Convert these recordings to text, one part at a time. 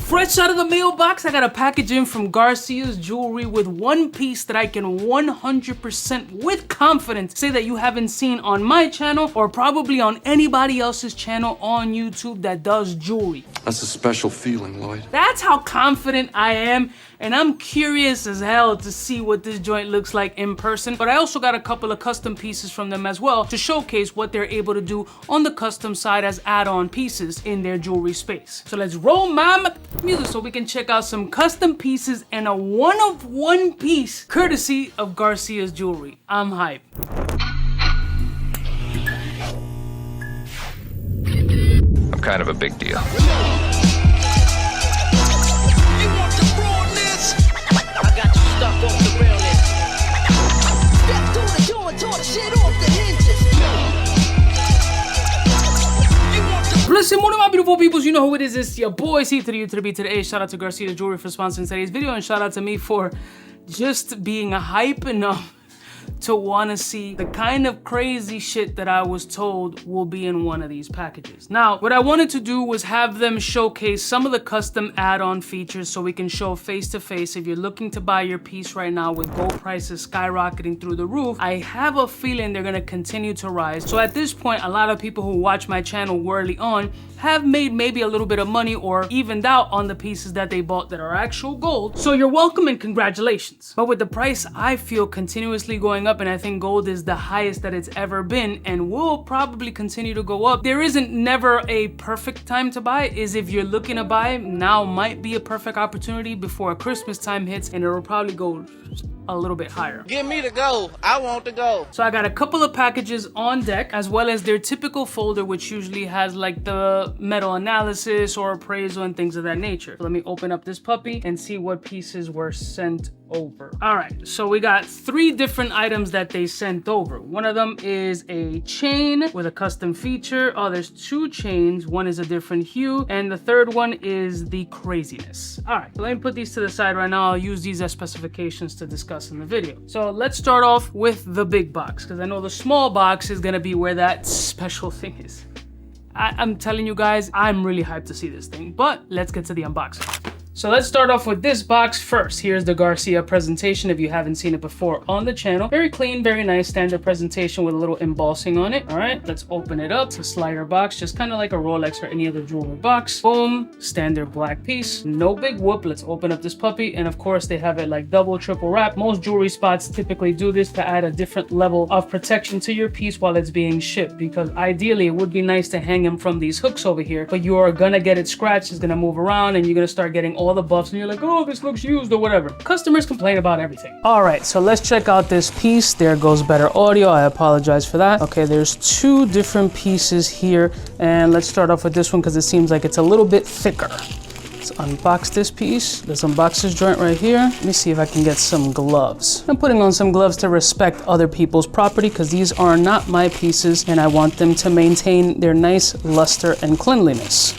Fresh out of the mailbox, I got a package in from Garcias Jewelry with one piece that I can 100% with confidence say that you haven't seen on my channel or probably on anybody else's channel on YouTube that does jewelry. That's a special feeling, Lloyd. That's how confident I am, and I'm curious as hell to see what this joint looks like in person. But I also got a couple of custom pieces from them as well to showcase what they're able to do on the custom side as add-on pieces in their jewelry space. So let's roll my music so we can check out some custom pieces and a one-of-one piece courtesy of Garcias Jewelry. I'm hyped. I'm kind of a big deal. Listen, one of my beautiful peoples, you know who it is. It's your boy C to the U to the B to the A. Shout out to Garcias Jewelry for sponsoring today's video, and shout out to me for just being hype enough to want to see the kind of crazy shit that I was told will be in one of these packages. Now, what I wanted to do was have them showcase some of the custom add-on features so we can show face to face. If you're looking to buy your piece right now with gold prices skyrocketing through the roof, I have a feeling they're gonna continue to rise. So at this point, a lot of people who watch my channel early on have made maybe a little bit of money or evened out on the pieces that they bought that are actual gold. So you're welcome and congratulations. But with the price, I feel continuously going up, and I think gold is the highest that it's ever been and will probably continue to go up. There isn't never a perfect time to buy. Is if you're looking to buy, now might be a perfect opportunity before Christmas time hits, and it will probably go a little bit higher. Give me the gold. I want the gold. So I got a couple of packages on deck, as well as their typical folder, which usually has like the metal analysis or appraisal and things of that nature. So let me open up this puppy and see what pieces were sent over. All right, so we got 3 different items that they sent over. One of them is a chain with a custom feature. Oh, there's 2 chains. One is a different hue, and the third one is the craziness. All right, so let me put these to the side right now. I'll use these as specifications to discuss in the video. So let's start off with the big box, because I know the small box is gonna be where that special thing is. I'm telling you guys, I'm really hyped to see this thing, but let's get to the unboxing. So let's start off with this box first. Here's the Garcia presentation if you haven't seen it before on the channel. Very clean, very nice standard presentation with a little embossing on it. All right, let's open it up. It's a slider box, just kind of like a Rolex or any other jewelry box. Boom, standard black piece. No big whoop. Let's open up this puppy. And of course, they have it like double, triple wrap. Most jewelry spots typically do this to add a different level of protection to your piece while it's being shipped, because ideally it would be nice to hang them from these hooks over here, but you are gonna get it scratched, it's gonna move around, and you're gonna start getting all the buffs, and you're like, oh, this looks used or whatever. Customers complain about everything. All right, so let's check out this piece. There goes better audio. I apologize for that. Okay, there's 2 different pieces here, and let's start off with this one because it seems like it's a little bit thicker. Let's unbox this piece. Let's unbox this joint right here. Let me see if I can get some gloves. I'm putting on some gloves to respect other people's property because these are not my pieces, and I want them to maintain their nice luster and cleanliness.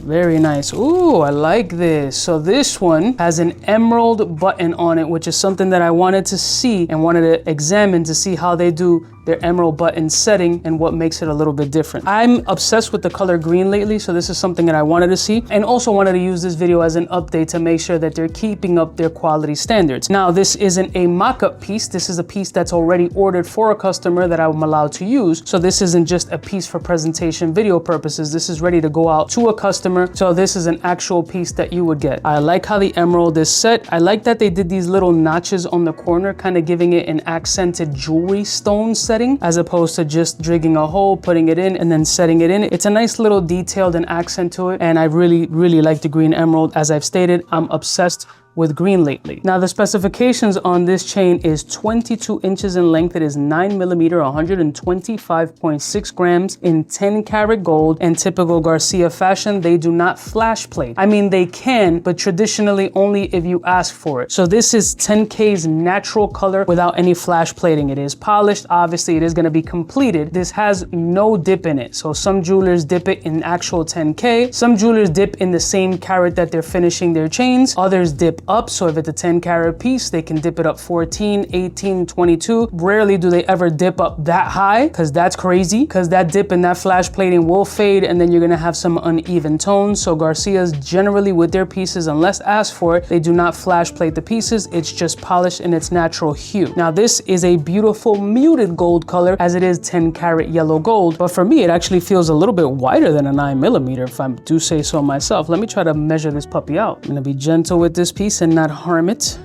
Very nice. Ooh, I like this. So this one has an emerald button on it, which is something that I wanted to see and wanted to examine to see how they do their emerald button setting and what makes it a little bit different. I'm obsessed with the color green lately, so this is something that I wanted to see, and also wanted to use this video as an update to make sure that they're keeping up their quality standards. Now, this isn't a mock-up piece. This is a piece that's already ordered for a customer that I'm allowed to use. So this isn't just a piece for presentation video purposes. This is ready to go out to a customer. So this is an actual piece that you would get. I like how the emerald is set. I like that they did these little notches on the corner, kind of giving it an accented jewelry stone setting, as opposed to just digging a hole, putting it in, and then setting it in. It's a nice little detailed and accent to it, and I really like the green emerald. As I've stated, I'm obsessed with green lately. Now, the specifications on this chain is 22 inches in length. It is 9mm, 125.6 grams in 10 karat gold. And typical Garcia fashion, they do not flash plate. I mean, they can, but traditionally only if you ask for it. So this is 10K's natural color without any flash plating. It is polished. Obviously, it is going to be completed. This has no dip in it. So some jewelers dip it in actual 10K. Some jewelers dip in the same carat that they're finishing their chains. Others dip up. So if it's a 10 carat piece, they can dip it up 14, 18, 22. Rarely do they ever dip up that high, because that's crazy, because that dip in that flash plating will fade and then you're gonna have some uneven tones. So Garcias generally with their pieces, unless asked for it, they do not flash plate the pieces. It's just polished in its natural hue. Now this is a beautiful muted gold color, as it is 10 karat yellow gold, but for me it actually feels a little bit wider than a 9mm, if I do say so myself. Let me try to measure this puppy out. I'm gonna be gentle with this piece and not harm it.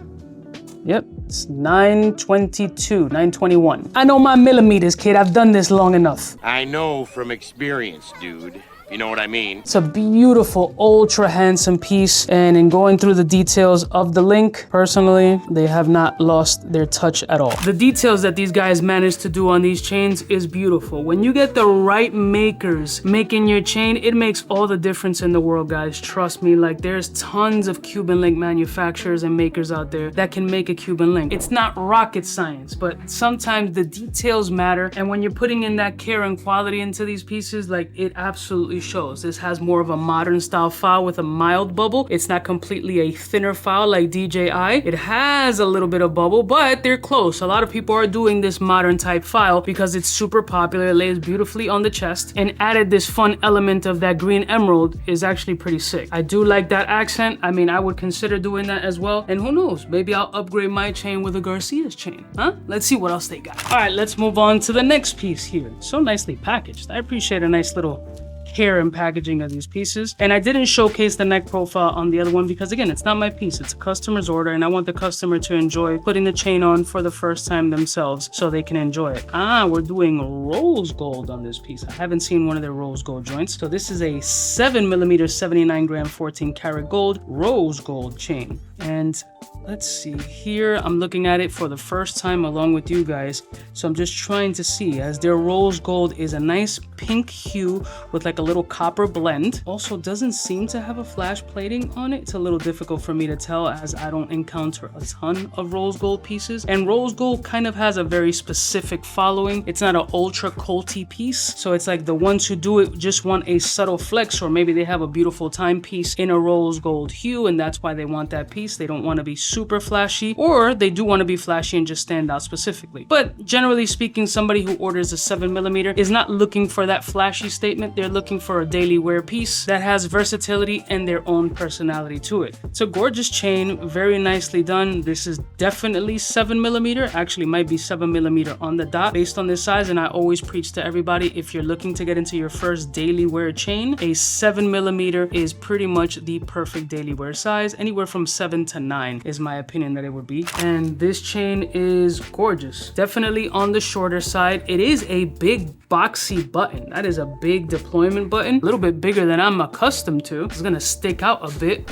Yep, it's 922, 921. I know my millimeters, kid. I've done this long enough. I know from experience, dude. You know what I mean? It's a beautiful, ultra handsome piece. And in going through the details of the link, personally, they have not lost their touch at all. The details that these guys managed to do on these chains is beautiful. When you get the right makers making your chain, it makes all the difference in the world, guys. Trust me, like there's tons of Cuban link manufacturers and makers out there that can make a Cuban link. It's not rocket science, but sometimes the details matter. And when you're putting in that care and quality into these pieces, like it absolutely shows. This has more of a modern style file with a mild bubble. It's not completely a thinner file like DJI. It has a little bit of bubble, but they're close. A lot of people are doing this modern type file because it's super popular. It lays beautifully on the chest, and added this fun element of that green emerald is actually pretty sick. I do like that accent. I mean, I would consider doing that as well. And who knows, maybe I'll upgrade my chain with a Garcias chain, huh? Let's see what else they got. All right, let's move on to the next piece here. So nicely packaged. I appreciate a nice little care and packaging of these pieces. And I didn't showcase the neck profile on the other one because again, it's not my piece, it's a customer's order, and I want the customer to enjoy putting the chain on for the first time themselves so they can enjoy it. We're doing rose gold on this piece. I haven't seen one of their rose gold joints. So this is a 7mm 79 gram 14 karat gold rose gold chain. And let's see here, I'm looking at it for the first time along with you guys, so I'm just trying to see, as their rose gold is a nice pink hue with like a little copper blend. Also doesn't seem to have a flash plating on it. It's a little difficult for me to tell as I don't encounter a ton of rose gold pieces, and rose gold kind of has a very specific following. It's not an ultra culty piece, so it's like the ones who do it just want a subtle flex, or maybe they have a beautiful timepiece in a rose gold hue and that's why they want that piece. They don't want to be super flashy, or they do want to be flashy and just stand out specifically. But generally speaking, somebody who orders a 7mm is not looking for that flashy statement. They're looking for a daily wear piece that has versatility and their own personality to it. It's a gorgeous chain, very nicely done. This is definitely 7mm, actually might be 7mm on the dot based on this size. And I always preach to everybody, if you're looking to get into your first daily wear chain, a 7mm is pretty much the perfect daily wear size. Anywhere from 7 to 9 is my opinion that it would be. And this chain is gorgeous. Definitely on the shorter side. It is a big boxy button. That is a big deployment button. A little bit bigger than I'm accustomed to. It's gonna stick out a bit,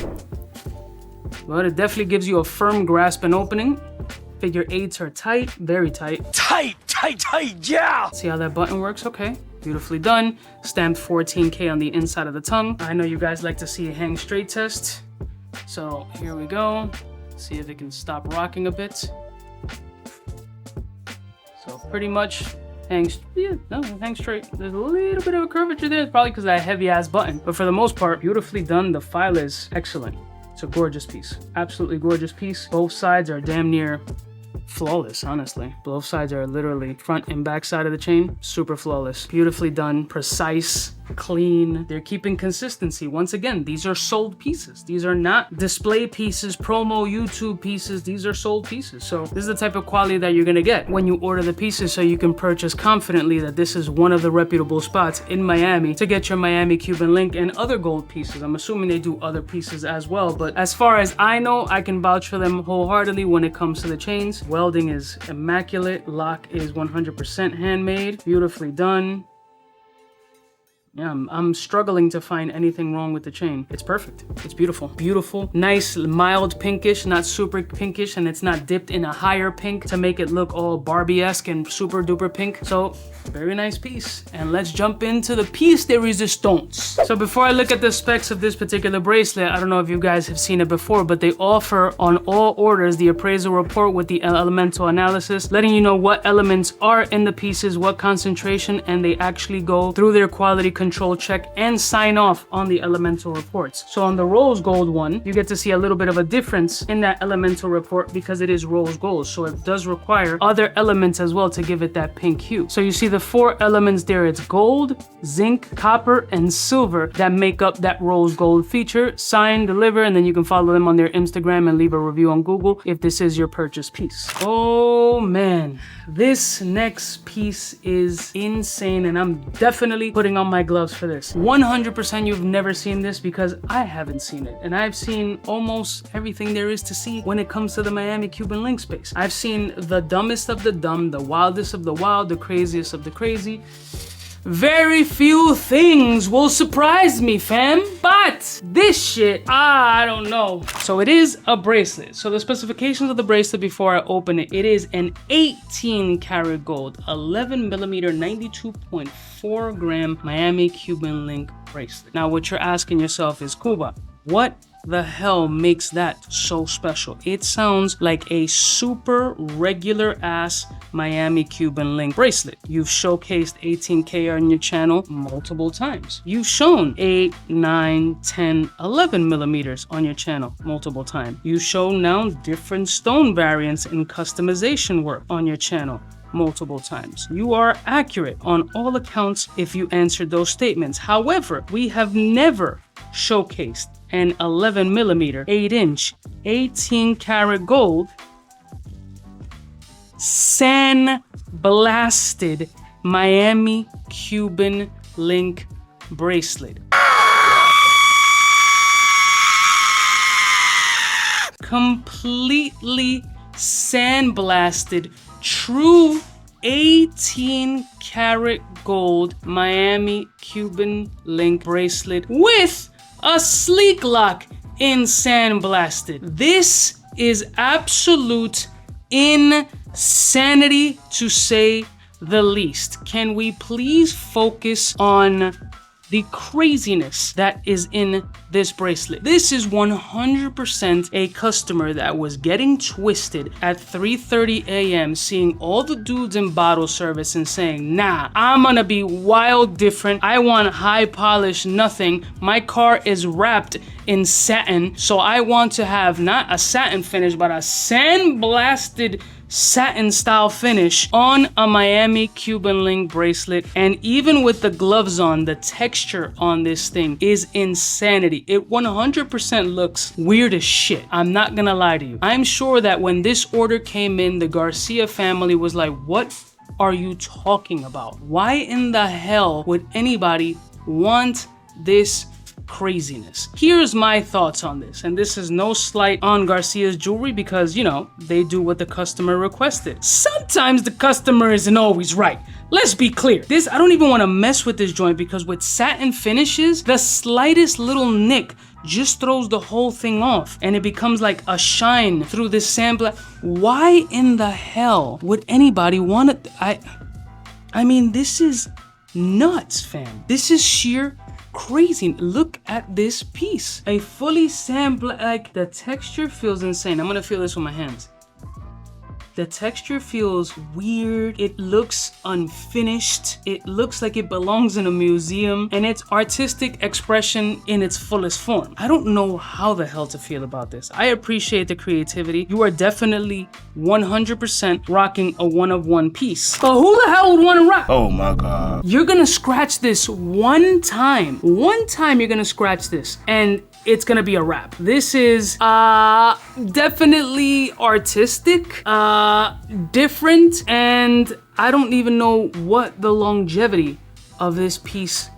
but it definitely gives you a firm grasp and opening. Figure 8s are tight, very tight. Tight, yeah! See how that button works? Okay. Beautifully done. Stamped 14K on the inside of the tongue. I know you guys like to see a hang straight test. So here we go. See if it can stop rocking a bit. So pretty much hang straight. There's a little bit of a curvature there. It's probably because of that heavy ass button. But for the most part, beautifully done. The file is excellent. It's a gorgeous piece. Absolutely gorgeous piece. Both sides are damn near flawless, honestly. Both sides are literally front and back side of the chain. Super flawless. Beautifully done. Precise. Clean. They're keeping consistency. Once again, these are sold pieces. These are not display pieces, promo YouTube pieces. These are sold pieces. So this is the type of quality that you're gonna get when you order the pieces, so you can purchase confidently that this is one of the reputable spots in Miami to get your Miami Cuban link and other gold pieces. I'm assuming they do other pieces as well, but as far as I know, I can vouch for them wholeheartedly when it comes to the chains. Welding is immaculate. Lock is 100% handmade. Beautifully done. Yeah, I'm struggling to find anything wrong with the chain. It's perfect. It's beautiful. Beautiful. Nice, mild pinkish, not super pinkish, and it's not dipped in a higher pink to make it look all Barbie-esque and super duper pink. So, very nice piece. And let's jump into the piece de resistance. So before I look at the specs of this particular bracelet, I don't know if you guys have seen it before, but they offer on all orders the appraisal report with the elemental analysis, letting you know what elements are in the pieces, what concentration, and they actually go through their quality control check and sign off on the elemental reports. So on the rose gold one, you get to see a little bit of a difference in that elemental report because it is rose gold. So it does require other elements as well to give it that pink hue. So you see the 4 elements there. It's gold, zinc, copper, and silver that make up that rose gold feature. Sign, deliver, and then you can follow them on their Instagram and leave a review on Google if this is your purchase piece. Oh man, this next piece is insane, and I'm definitely putting on my gloves for this. 100% you've never seen this because I haven't seen it, and I've seen almost everything there is to see when it comes to the Miami Cuban link space. I've seen the dumbest of the dumb, the wildest of the wild, the craziest of the crazy. Very few things will surprise me, fam. But this shit, I don't know. So it is a bracelet. So the specifications of the bracelet before I open it, it is an 18 karat gold, 11 millimeter, 92.4 gram Miami Cuban link bracelet. Now what you're asking yourself is, Cuba, what the hell makes that so special? It sounds like a super regular ass Miami Cuban link bracelet. You've showcased 18K on your channel multiple times. You've shown 8, 9, 10, 11 millimeters on your channel multiple times. You've shown now different stone variants and customization work on your channel multiple times. You are accurate on all accounts if you answered those statements. Or we have never showcased an 11 millimeter, 8 inch, 18 karat gold, sandblasted Miami Cuban link bracelet. Completely sandblasted, true 18 karat gold Miami Cuban link bracelet with a sleek lock in sandblasted. This is absolute insanity to say the least. Can we please focus on the craziness that is in this bracelet? This is 100% a customer that was getting twisted at 3:30 a.m. seeing all the dudes in bottle service and saying, nah, I'm gonna be wild different. I want high polish nothing. My car is wrapped in satin, so I want to have not a satin finish, but a sandblasted satin style finish on a Miami Cuban link bracelet. And even with the gloves on, the texture on this thing is insanity. It 100% looks weird as shit. I'm not gonna lie to you. I'm sure that when this order came in, the Garcia family was like, what are you talking about? Why in the hell would anybody want this craziness? Here's my thoughts on this, and this is no slight on Garcia's jewelry because, you know, they do what the customer requested. Sometimes the customer isn't always right. Let's be clear. This, I don't even want to mess with this joint because with satin finishes, the slightest little nick just throws the whole thing off and it becomes like a shine through this sandblast. Why in the hell would anybody want it? I mean, this is nuts, fam. This is sheer crazy. Look at this piece. A fully like the texture feels insane. I'm gonna feel this with my hands. The texture feels weird. It looks unfinished. It looks like it belongs in a museum, and it's artistic expression in its fullest form. I don't know how the hell to feel about this. I appreciate the creativity. You are definitely 100% rocking a one-of-one piece. But who the hell would want to rock? Oh my God. You're gonna scratch this one time. One time you're gonna scratch this, and it's gonna be a wrap. This is definitely artistic, different, and I don't even know what the longevity of this piece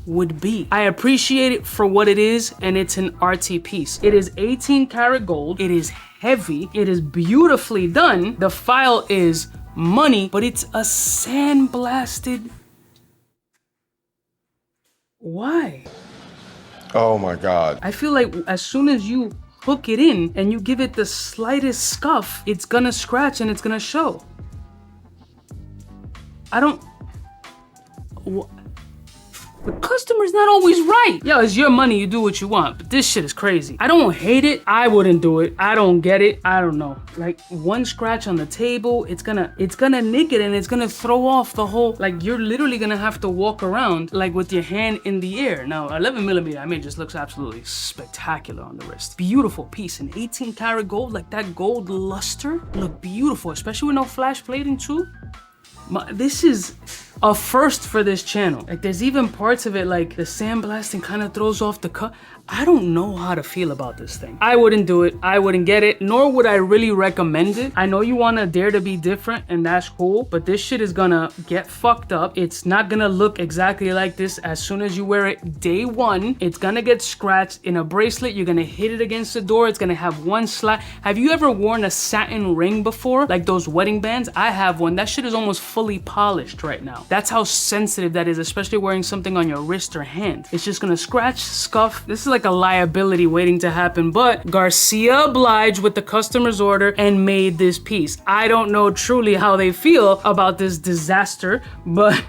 would be. I appreciate it for what it is, and it's an RT piece. It is 18 karat gold. It is heavy. It is beautifully done. The file is money, but it's a sandblasted. Why? Oh my God. I feel like as soon as you hook it in and you give it the slightest scuff, it's gonna scratch and it's gonna show. I don't... The customer's not always right. Yo, it's your money, you do what you want, but this shit is crazy. I don't hate it, I wouldn't do it. I don't get it, I don't know. Like, one scratch on the table, it's gonna nick it and it's gonna throw off the whole, like, you're literally gonna have to walk around like with your hand in the air. Now, 11mm, I mean, just looks absolutely spectacular on the wrist. Beautiful piece, in 18 karat gold, like that gold luster, look beautiful, especially with no flash plating too. This is a first for this channel. Like, there's even parts of it like the sandblasting kind of throws off the cut. I don't know how to feel about this thing. I wouldn't do it, I wouldn't get it, nor would I really recommend it. I know you wanna dare to be different and that's cool, but this shit is gonna get fucked up. It's not gonna look exactly like this as soon as you wear it day one. It's gonna get scratched. In a bracelet, you're gonna hit it against the door, it's gonna have one slot. Have you ever worn a satin ring before? Like those wedding bands? I have one. That shit is almost fully polished right now. That's how sensitive that is, especially wearing something on your wrist or hand. It's just gonna scratch, scuff. This is like a liability waiting to happen, but Garcia obliged with the customer's order and made this piece. I don't know truly how they feel about this disaster, but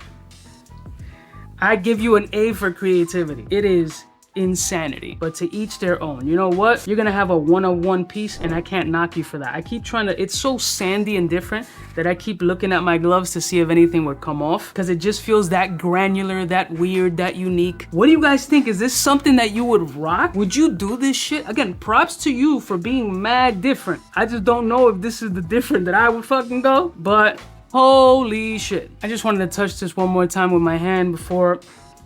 I give you an A for creativity. It is insanity, but to each their own. You know what? You're gonna have a one-of-one piece and I can't knock you for that. I keep trying to, it's so sandy and different that I keep looking at my gloves to see if anything would come off, because it just feels that granular, that weird, that unique. What do you guys think? Is this something that you would rock? Would you do this shit? Again, props to you for being mad different. I just don't know if this is the different that I would fucking go, but holy shit. I just wanted to touch this one more time with my hand before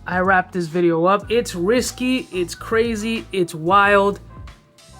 I wrap this video up. It's risky, it's crazy, it's wild.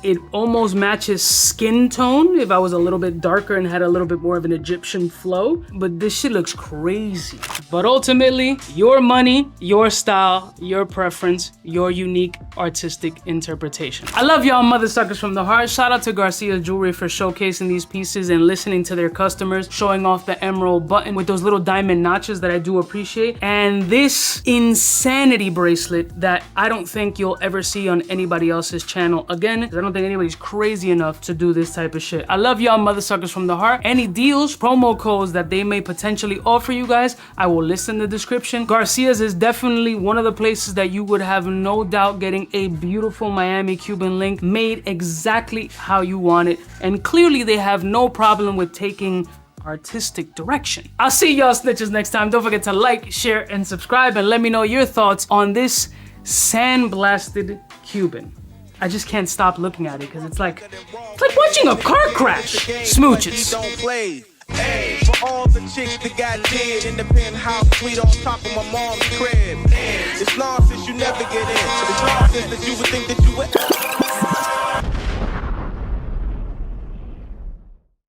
It almost matches skin tone if I was a little bit darker and had a little bit more of an Egyptian flow, but this shit looks crazy. But ultimately, your money, your style, your preference, your unique artistic interpretation. I love y'all mother suckers from the heart. Shout out to Garcias Jewelry for showcasing these pieces and listening to their customers, showing off the emerald button with those little diamond notches that I do appreciate. And this insanity bracelet that I don't think you'll ever see on anybody else's channel again, because I don't think anybody's crazy enough to do this type of shit. I love y'all mother suckers from the heart. Any deals, promo codes that they may potentially offer you guys, I will list in the description. Garcias is definitely one of the places that you would have no doubt getting a beautiful Miami Cuban link made exactly how you want it. And clearly they have no problem with taking artistic direction. I'll see y'all snitches next time. Don't forget to like, share, and subscribe, and let me know your thoughts on this sandblasted Cuban. I just can't stop looking at it because it's like watching a car crash. Smooches. Hey, for all the chicks that got dead in the penthouse suite on top of my mom's crib. It's nonsense, you never get in. It's nonsense that you would think that you would